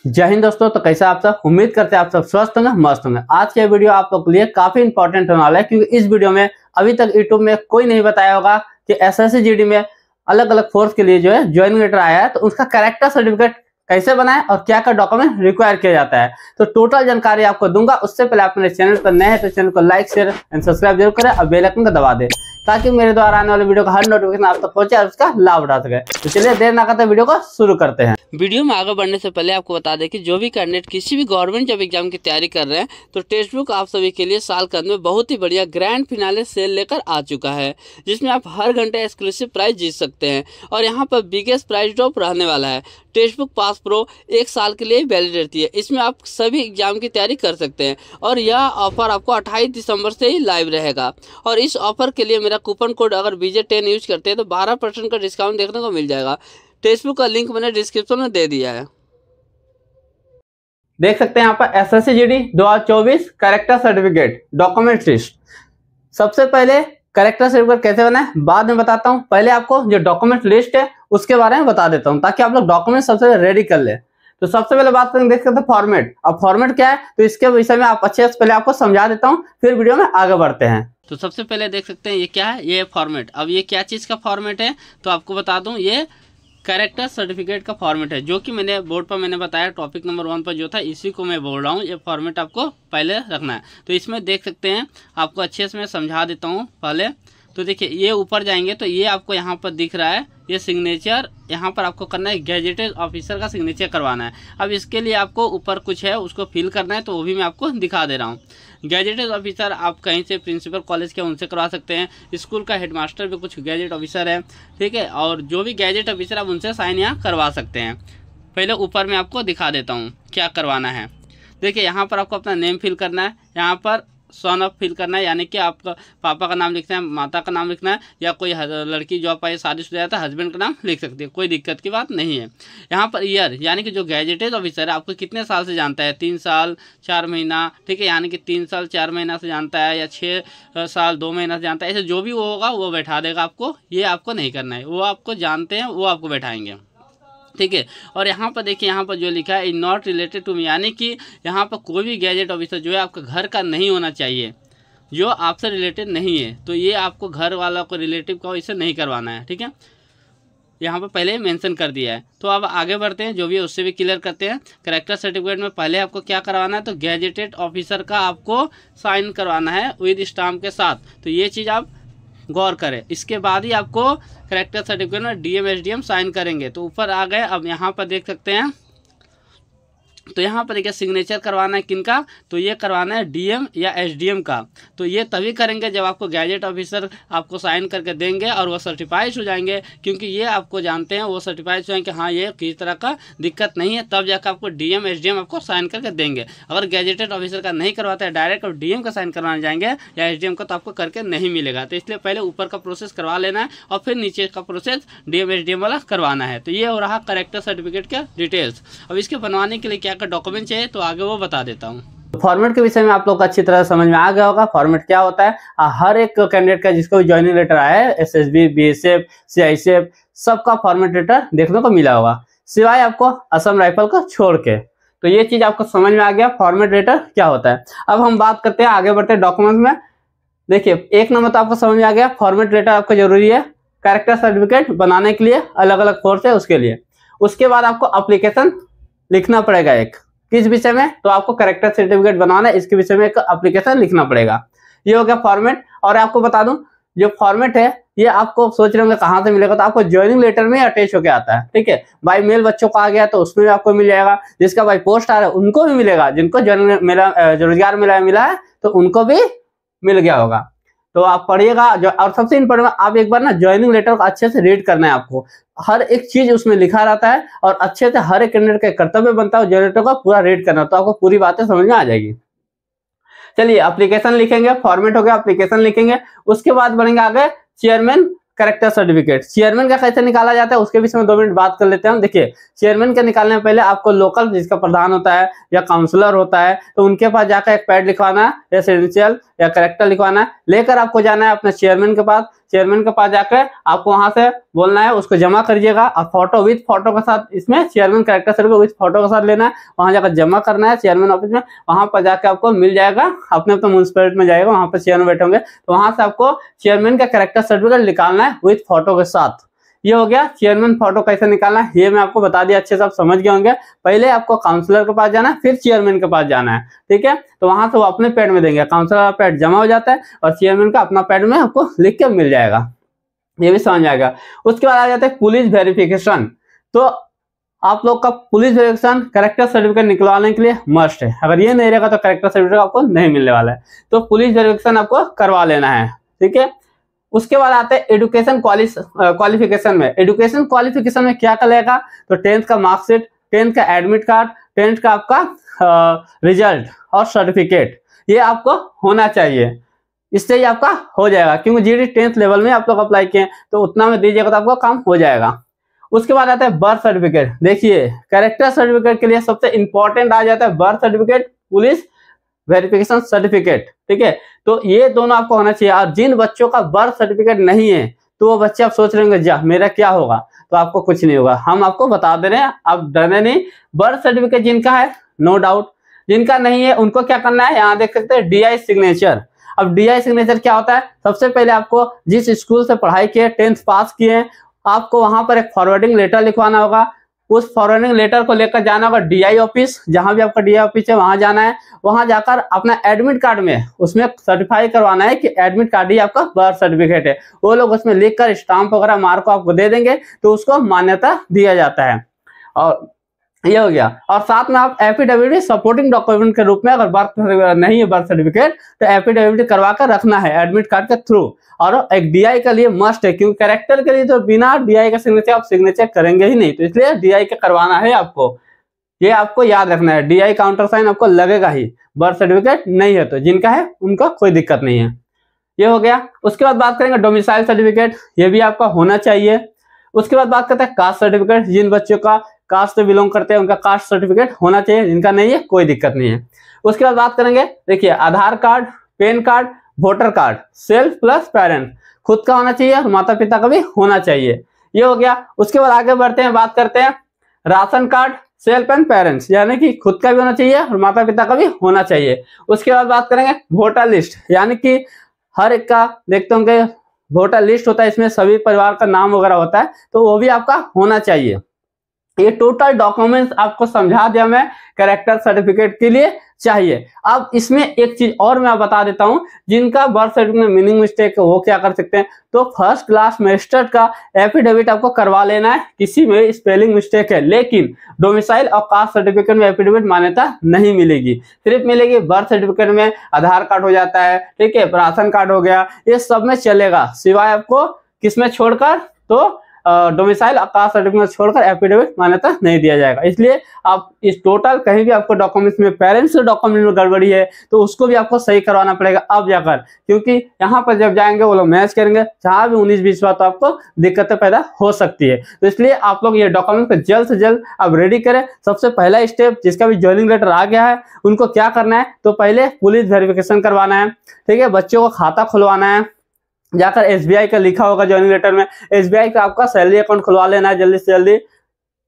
जय हिंद दोस्तों। तो कैसे आप सब, उम्मीद करते हैं आप सब स्वस्थ होंगे, मस्त होंगे। आज के वीडियो आप लोग के लिए काफी इंपॉर्टेंट होने वाला है, क्योंकि इस वीडियो में अभी तक यूट्यूब में कोई नहीं बताया होगा कि एसएससी जीडी में अलग अलग फोर्स के लिए जो है ज्वाइनिंग लेटर आया है, तो उसका कैरेक्टर सर्टिफिकेट कैसे बनाए और क्या क्या डॉक्यूमेंट रिक्वायर किया जाता है, तो टोटल जानकारी आपको दूंगा। उससे पहले आप मेरे चैनल पर नए हैं तो चैनल को लाइक, शेयर एंड सब्सक्राइब जरूर करें और बेल आइकन को दबा दें, ताकि मेरे द्वारा आने वाले वीडियो का हर नोटिफिकेशन आप तक पहुंचे और उसका लाभ उठा सके। तो चलिए देर ना करते वीडियो को शुरू करते हैं। वीडियो में आगे बढ़ने से पहले आपको बता दें कि जो भी कैंडिडेट किसी भी गवर्नमेंट जॉब एग्जाम की तैयारी कर रहे हैं, तो टेक्स्ट बुक आप सभी के लिए साल के अंत में बहुत ही बढ़िया ग्रैंड फिनाले सेल लेकर आ चुका है, जिसमें आप हर घंटे एक्सक्लूसिव प्राइस जीत सकते हैं और यहाँ पर बिगेस्ट प्राइस ड्रॉप रहने वाला है। टेक्स्ट बुक पास प्रो 1 साल के लिए वैलिड रहती है। इसमें आप सभी एग्जाम की तैयारी कर सकते हैं और यह ऑफर आपको 28 दिसंबर से ही लाइव रहेगा। और इस ऑफर के लिए मेरा कूपन कोड अगर BJ10 यूज करते हैं तो 12% का डिस्काउंट देखने को मिल जाएगा। टेक्स्ट बुक का लिंक मैंने डिस्क्रिप्शन में दे दिया है। देख सकते हैं यहाँ पर SSC GD 2024 character certificate document list. सबसे पहले कैरेक्टर सर्टिफिकेट कैसे बनाए बाद में बताता हूँ। पहले आपको जो डॉक्यूमेंट लिस्ट है उसके बारे में बता देता हूँ, ताकि आप लोग डॉक्यूमेंट सबसे रेडी कर ले। तो सबसे पहले बात करेंगे, देख सकते हैं फॉर्मेट। अब फॉर्मेट क्या है तो इसके विषय में आप अच्छे से पहले आपको समझा देता हूँ, फिर वीडियो में आगे बढ़ते हैं। तो सबसे पहले देख सकते हैं ये क्या है, ये फॉर्मेट। अब ये क्या चीज़ का फॉर्मेट है तो आपको बता दूं, ये कैरेक्टर सर्टिफिकेट का फॉर्मेट है, जो कि मैंने बोर्ड पर मैंने बताया टॉपिक नंबर 1 पर जो था, इसी को मैं बोल रहा हूँ। ये फॉर्मेट आपको पहले रखना है। तो इसमें देख सकते हैं, आपको अच्छे से मैं समझा देता हूँ पहले। तो देखिए ये ऊपर जाएंगे तो ये आपको यहाँ पर दिख रहा है, ये सिग्नेचर यहाँ पर आपको करना है, गैजेटेड ऑफिसर का सिग्नेचर करवाना है। अब इसके लिए आपको ऊपर कुछ है उसको फिल करना है, तो वो भी मैं आपको दिखा दे रहा हूँ। गैजेटेड ऑफिसर आप कहीं से प्रिंसिपल कॉलेज के उनसे करवा सकते हैं, स्कूल का हेडमास्टर भी कुछ गैजेट ऑफिसर है, ठीक है। और जो भी गैजेट ऑफिसर आप उनसे साइन यहाँ करवा सकते हैं। पहले ऊपर मैं आपको दिखा देता हूँ क्या करवाना है। देखिए यहाँ पर आपको अपना नेम फिल करना है, यहाँ पर सन ऑफ फिल करना है, यानी कि आपका पापा का नाम लिखना है, माता का नाम लिखना है, या कोई लड़की जॉब पाई शादीशुदा है तो हस्बैंड का नाम लिख सकती है, कोई दिक्कत की बात नहीं है। यहाँ पर ईयर, यानी कि जो गैजेटेड ऑफिसर है आपको कितने साल से जानता है, 3 साल 4 महीना, ठीक है, यानी कि 3 साल 4 महीना से जानता है या 6 साल 2 महीना से जानता है, ऐसे जो भी वो होगा वो बैठा देगा आपको। ये आपको नहीं करना है, वो आपको जानते हैं वो आपको बैठाएंगे, ठीक है। और यहाँ पर देखिए, यहाँ पर जो लिखा है, is not related to me, यानी कि यहाँ पर कोई भी गैजेट ऑफिसर जो है आपका घर का नहीं होना चाहिए, जो आपसे रिलेटेड नहीं है। तो ये आपको घर वाला को रिलेटिव को इसे नहीं करवाना है, ठीक है। यहाँ पर पहले मेंशन कर दिया है। तो अब आगे बढ़ते हैं, जो भी है उससे भी क्लियर करते हैं। कैरेक्टर सर्टिफिकेट में पहले आपको क्या करवाना है, तो गैजेटेड ऑफिसर का आपको साइन करवाना है विद स्टाम्प के साथ। तो ये चीज़ आप गौर करें। इसके बाद ही आपको कैरेक्टर सर्टिफिकेट में DM SDM साइन करेंगे। तो ऊपर आ गए, अब यहाँ पर देख सकते हैं, तो यहाँ पर देखिए सिग्नेचर करवाना है किनका, तो ये करवाना है DM या SDM का। तो ये तभी करेंगे जब आपको गैजेट ऑफिसर आपको साइन करके देंगे और वो सर्टिफाइड हो जाएंगे, क्योंकि ये आपको जानते हैं, वो सर्टिफाइड हो जाएंगे हाँ ये किसी तरह का दिक्कत नहीं है, तब जाकर आपको DM SDM आपको साइन करके देंगे। अगर गैजेटेड ऑफिसर का नहीं करवाता है, डायरेक्ट आप DM का साइन करवाने जाएंगे या SDM का, तो आपको करके नहीं मिलेगा। तो इसलिए पहले ऊपर का प्रोसेस करवा लेना है और फिर नीचे का प्रोसेस DM SDM वाला करवाना है। तो ये हो रहा कैरेक्टर सर्टिफिकेट का डिटेल्स। अब इसके बनवाने के लिए क्या डॉक्यूमेंट चाहिए तो आगे वो बता देता हूँ। फॉर्मेट के विषय में आप लोग को अच्छी तरह समझ में आ गया होगा। फॉर्मेट क्या होता है, हर एक कैंडिडेट का जिसको भी ज्वाइनिंग लेटर आया है, SSB, BSF, CICF, सबका फॉर्मेट लेटर देखने को मिला होगा, सिवाय आपको असम राइफल को छोड़ के। तो ये चीज आपको समझ में आ गया फॉर्मेट लेटर क्या होता है। अब हम बात करते हैं, आगे बढ़ते हैं डॉक्यूमेंट में। देखिए 1 नंबर तो आपको समझ में आ गया, फॉर्मेट लेटर आपको जरूरी है कैरेक्टर सर्टिफिकेट बनाने के लिए, अलग अलग फोर्स है उसके लिए। उसके बाद आपको एप्लीकेशन लिखना पड़ेगा एक, किस विषय में, तो आपको कैरेक्टर सर्टिफिकेट बनाना है, इसके विषय में एक एप्लीकेशन लिखना पड़ेगा। ये हो गया फॉर्मेट। और आपको बता दूं, जो फॉर्मेट है ये आपको सोच रहे होंगे कहाँ से मिलेगा, तो आपको ज्वाइनिंग लेटर में अटैच होकर आता है, ठीक है। बाई मेल बच्चों को आ गया तो उसमें भी आपको मिल जाएगा, जिसका बाई पोस्ट आ रहा है उनको भी मिलेगा, जिनको रोजगार मिला है तो उनको भी मिल गया होगा। तो आप पढ़िएगा और सबसे इम्पोर्टेंट आप एक बार ना ज्वाइनिंग लेटर को अच्छे से रीड करना है आपको, हर एक चीज उसमें लिखा रहता है और अच्छे से हर एक कैंडिडेट का कर्तव्य बनता है ज्वाइनिंग लेटर को पूरा रीड करना, तो आपको पूरी बातें समझ में आ जाएगी। चलिए एप्लीकेशन लिखेंगे, फॉर्मेट हो गया, एप्लीकेशन लिखेंगे। उसके बाद बनेंगे आगे चेयरमैन कैरेक्टर सर्टिफिकेट। चेयरमैन का कैसे निकाला जाता है उसके विषय में 2 मिनट बात कर लेते हैं हम। देखिए चेयरमैन के निकालने में पहले आपको लोकल जिसका प्रधान होता है या काउंसलर होता है, तो उनके पास जाकर एक पैड लिखवाना है, रेसिडेंशियल या कैरेक्टर लिखवाना है, लेकर आपको जाना है अपने चेयरमैन के पास। चेयरमैन के पास जाकर आपको वहां से बोलना है, उसको जमा करिएगा और फोटो विथ फोटो के साथ, इसमें chairman character certificate with photo के साथ लेना है, वहां जाकर जमा करना है चेयरमैन ऑफिस में। वहां पर जाकर आपको मिल जाएगा, अपने अपने म्यूनिसिपैलिटी में जाएगा, वहां पर चेयरमैन बैठे होंगे, तो वहां से आपको चेयरमैन का कैरेक्टर सर्टिफिकेट निकालना है विथ फोटो के साथ। ये हो गया चेयरमैन फोटो कैसे निकालना है, ये मैं आपको बता दिया, अच्छे से आप समझ गए होंगे। पहले आपको काउंसलर के पास जाना है, फिर चेयरमैन के पास जाना है, ठीक है। तो वहां से वो अपने पैड में देंगे, काउंसलर का पैड जमा हो जाता है और चेयरमैन का अपना पैड में आपको लिख के मिल जाएगा, ये भी समझ आएगा। उसके बाद आ जाता है पुलिस वेरिफिकेशन। तो आप लोग का पुलिस वेरिफिकेशन कैरेक्टर सर्टिफिकेट निकलवाने के लिए मस्ट है, अगर ये नहीं रहेगा तो कैरेक्टर सर्टिफिकेट आपको नहीं मिलने वाला है। तो पुलिस वेरिफिकेशन आपको करवा लेना है, ठीक है। उसके बाद आते हैं एजुकेशन क्वालिफिकेशन में। एजुकेशन क्वालिफिकेशन में क्या करेगा, तो 10th का मार्कशीट, 10th का एडमिट कार्ड, 10th का आपका रिजल्ट और सर्टिफिकेट, ये आपको होना चाहिए। इससे ही आपका हो जाएगा, क्योंकि जीडी 10th लेवल में आप लोग अप्लाई किए तो उतना में दीजिएगा तो आपका काम हो जाएगा। उसके बाद आता है बर्थ सर्टिफिकेट। देखिए कैरेक्टर सर्टिफिकेट के लिए सबसे इंपॉर्टेंट आ जाता है birth certificate, police verification certificate, ठीक है। तो ये दोनों आपको होना चाहिए। और जिन बच्चों का बर्थ सर्टिफिकेट नहीं है तो वो बच्चे आप सोच रहे होंगे जा मेरा क्या होगा, तो आपको कुछ नहीं होगा, हम आपको बता दे रहे हैं, आप डरने नहीं। बर्थ सर्टिफिकेट जिनका है नो डाउट, जिनका नहीं है उनको क्या करना है, यहाँ देख सकते हैं DI सिग्नेचर। अब DI सिग्नेचर क्या होता है, सबसे पहले आपको जिस स्कूल से पढ़ाई किए, 10th पास किए, आपको वहां पर एक फॉरवर्डिंग लेटर लिखवाना होगा। उस फॉरवर्डिंग लेटर को लेकर जाना होगा DI ऑफिस, जहां भी आपका DI ऑफिस है वहां जाना है। वहां जाकर अपना एडमिट कार्ड में उसमें सर्टिफाई करवाना है कि एडमिट कार्ड ही आपका बर्थ सर्टिफिकेट है। वो लोग उसमें लिखकर स्टाम्प वगैरह मार को आपको दे देंगे, तो उसको मान्यता दिया जाता है। और ये हो गया। और साथ में आप एफिडेविट सपोर्टिंग डॉक्यूमेंट के रूप में, अगर बर्थ नहीं है बर्थ सर्टिफिकेट, तो एफिडेविट करवा कर रखना है एडमिट कार्ड के थ्रू। और एक DI के लिए मस्ट है, क्योंकि कैरेक्टर के लिए तो बिना DI का सिग्नेचर आप सिग्नेचर करेंगे ही नहीं, तो इसलिए DI का करवाना है आपको, ये आपको याद रखना है। DI काउंटर साइन आपको लगेगा ही, बर्थ सर्टिफिकेट नहीं है तो जिनका है उनका कोई दिक्कत नहीं है। ये हो गया। उसके बाद बात करेंगे डोमिसाइल सर्टिफिकेट, ये भी आपका होना चाहिए। उसके बाद बात करते हैं कास्ट सर्टिफिकेट, जिन बच्चों का कास्ट से बिलोंग करते हैं उनका कास्ट सर्टिफिकेट होना चाहिए, जिनका नहीं है कोई दिक्कत नहीं है। उसके बाद बात करेंगे, देखिए Aadhaar card, PAN card, voter card, self plus parent, खुद का होना चाहिए और माता पिता का भी होना चाहिए। ये हो गया। उसके बाद आगे बढ़ते हैं, बात करते हैं ration card, self and parents, यानी कि खुद का भी होना चाहिए और माता पिता का भी होना चाहिए। उसके बाद बात करेंगे वोटर लिस्ट, यानी कि हर एक का देखते होंगे वोटर लिस्ट होता है, इसमें सभी परिवार का नाम वगैरह होता है, तो वो भी आपका होना चाहिए। ये टोटल डॉक्यूमेंट्स आपको समझा दिया मैं कैरेक्टर सर्टिफिकेट के लिए चाहिए। अब इसमें एक चीज और मैं बता देता हूं, जिनका बर्थ सर्टिफिकेट में मीनिंग मिस्टेक है वो क्या कर सकते हैं, तो फर्स्ट क्लास मैजिस्ट्रेट का एफिडेविट आपको करवा लेना है, किसी में स्पेलिंग मिस्टेक है, लेकिन डोमिसाइल और कास्ट सर्टिफिकेट में एफिडेविट मान्यता नहीं मिलेगी, सिर्फ मिलेगी बर्थ सर्टिफिकेट में आधार कार्ड हो जाता है, ठीक है, राशन कार्ड हो गया, ये सब में चलेगा, सिवाय आपको किसमें छोड़कर, तो डोमिसाइल कास्ट सर्टिफिकेट छोड़कर एफिडेविट मान्यता नहीं दिया जाएगा। इसलिए आप इस टोटल कहीं भी आपको डॉक्यूमेंट्स में पेरेंट्स डॉक्यूमेंट में गड़बड़ी है तो उसको भी आपको सही करवाना पड़ेगा अब जाकर, क्योंकि यहाँ पर जब जाएंगे वो लोग मैच करेंगे, जहां भी 19-20 बार तो आपको दिक्कतें पैदा हो सकती है। तो इसलिए आप लोग ये डॉक्यूमेंट को जल्द से जल्द आप रेडी करें। सबसे पहला स्टेप, जिसका भी ज्वाइनिंग लेटर आ गया है उनको क्या करना है, तो पहले पुलिस वेरिफिकेशन करवाना है, ठीक है, बच्चों को खाता खुलवाना है, जाकर SBI का लिखा होगा ज्वाइनिंग लेटर में, SBI का आपका सैलरी अकाउंट खुलवा लेना है जल्दी से जल्दी,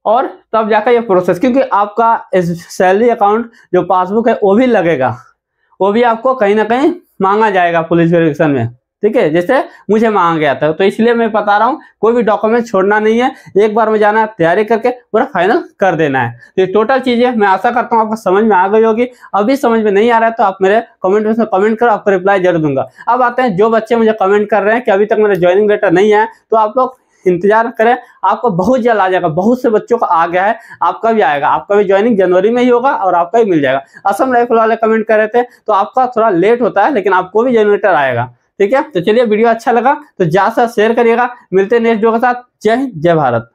और तब जाकर ये प्रोसेस, क्योंकि आपका सैलरी अकाउंट जो पासबुक है वो भी लगेगा, वो भी आपको कहीं ना कहीं मांगा जाएगा पुलिस वेरिफिकेशन में, ठीक है, जैसे मुझे मांगा गया था। तो इसलिए मैं बता रहा हूँ कोई भी डॉक्यूमेंट छोड़ना नहीं है, एक बार में जाना है, तैयारी करके पूरा फाइनल कर देना है। तो ये टोटल चीजें मैं आशा करता हूँ आपको समझ में आ गई होगी। अभी समझ में नहीं आ रहा है तो आप मेरे कमेंट में कमेंट करो, आपको रिप्लाई जरूर दूंगा। अब आते हैं जो बच्चे मुझे कमेंट कर रहे हैं कि अभी तक मेरा ज्वाइनिंग लेटर नहीं है, तो आप लोग इंतजार करें, आपको बहुत जल्द आ जाएगा। बहुत से बच्चों का आ गया है, आपका भी आएगा, आपका भी ज्वाइनिंग जनवरी में ही होगा और आपका भी मिल जाएगा। असम राइफल वाले कमेंट कर रहे थे तो आपका थोड़ा लेट होता है, लेकिन आपको भी ज्वाइनिंग लेटर आएगा, ठीक है। तो चलिए, वीडियो अच्छा लगा तो ज्यादा से शेयर करिएगा। मिलते हैं नेक्स्ट वीडियो के साथ। जय हिंद, जय भारत।